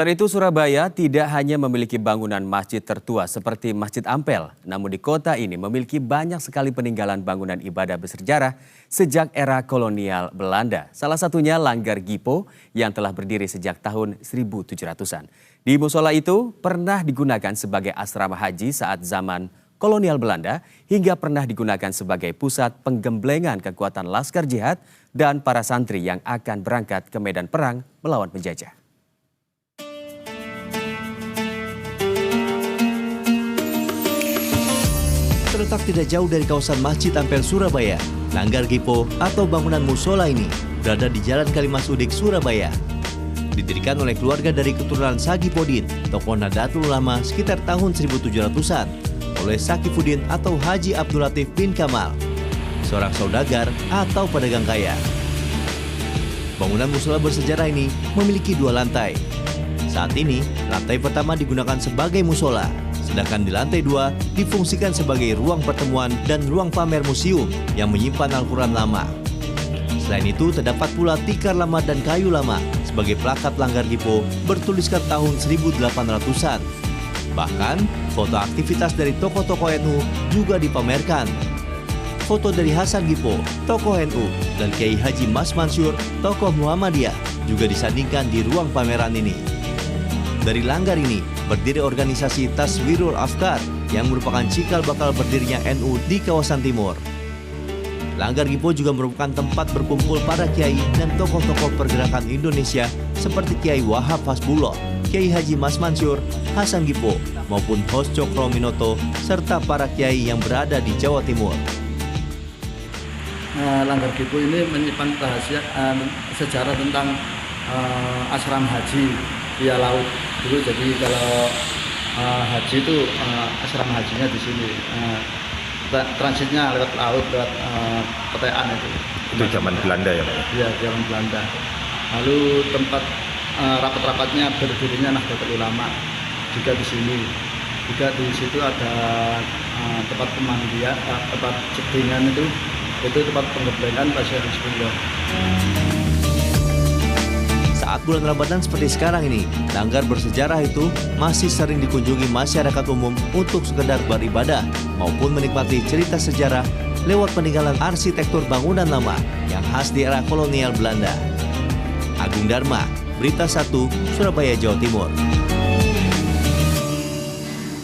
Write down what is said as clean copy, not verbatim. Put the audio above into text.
Selain itu, Surabaya tidak hanya memiliki bangunan masjid tertua seperti Masjid Ampel, namun di kota ini memiliki banyak sekali peninggalan bangunan ibadah bersejarah sejak era kolonial Belanda. Salah satunya Langgar Gipo yang telah berdiri sejak tahun 1700-an. Di musola itu pernah digunakan sebagai asrama haji saat zaman kolonial Belanda hingga pernah digunakan sebagai pusat penggemblengan kekuatan Laskar Jihad dan para santri yang akan berangkat ke medan perang melawan penjajah. Terletak tidak jauh dari kawasan Masjid Ampel Surabaya, Langgar Gipo atau bangunan musola ini berada di Jalan Kalimas Udik, Surabaya. Didirikan oleh keluarga dari keturunan Sagipodin, tokoh Nahdlatul Ulama sekitar tahun 1700-an, oleh Sakifuddin atau Haji Abdul Latif bin Kamal, seorang saudagar atau pedagang kaya. Bangunan musola bersejarah ini memiliki 2 lantai. Saat ini, lantai pertama digunakan sebagai musola, sedangkan di lantai 2 difungsikan sebagai ruang pertemuan dan ruang pamer museum yang menyimpan Al-Quran lama. Selain itu, terdapat pula tikar lama dan kayu lama sebagai plakat Langgar Gipo bertuliskan tahun 1800-an. Bahkan, foto aktivitas dari tokoh-tokoh NU juga dipamerkan. Foto dari Hasan Gipo, tokoh NU, dan Kiai Haji Mas Mansur, tokoh Muhammadiyah, juga disandingkan di ruang pameran ini. Dari Langgar ini, berdiri organisasi Taswirul Afkar yang merupakan cikal bakal berdirinya NU di kawasan timur. Langgar Gipo juga merupakan tempat berkumpul para kiai dan tokoh-tokoh pergerakan Indonesia seperti Kiai Wahab Hasbullah, Kiai Haji Mas Mansur, Hasan Gipo, maupun Hos Cokro-Minoto, serta para kiai yang berada di Jawa Timur. Langgar Gipo ini menyimpan rahasia sejarah tentang asrama haji via laut. Dulu jadi kalau haji itu asrama hajinya di sini, transitnya lewat laut, lewat Petean itu. Itu zaman Belanda ya Pak? Iya, zaman Belanda. Lalu tempat rapat-rapatnya berdirinya Nahdlatul Ulama juga di sini. Juga di situ ada tempat pemandian, tempat jedingan itu tempat penggemblengan Pasir Hizbullah. Saat bulan Ramadan seperti sekarang ini, Langgar bersejarah itu masih sering dikunjungi masyarakat umum untuk sekedar beribadah maupun menikmati cerita sejarah lewat peninggalan arsitektur bangunan lama yang khas di era kolonial Belanda. Agung Dharma, Berita 1, Surabaya, Jawa Timur.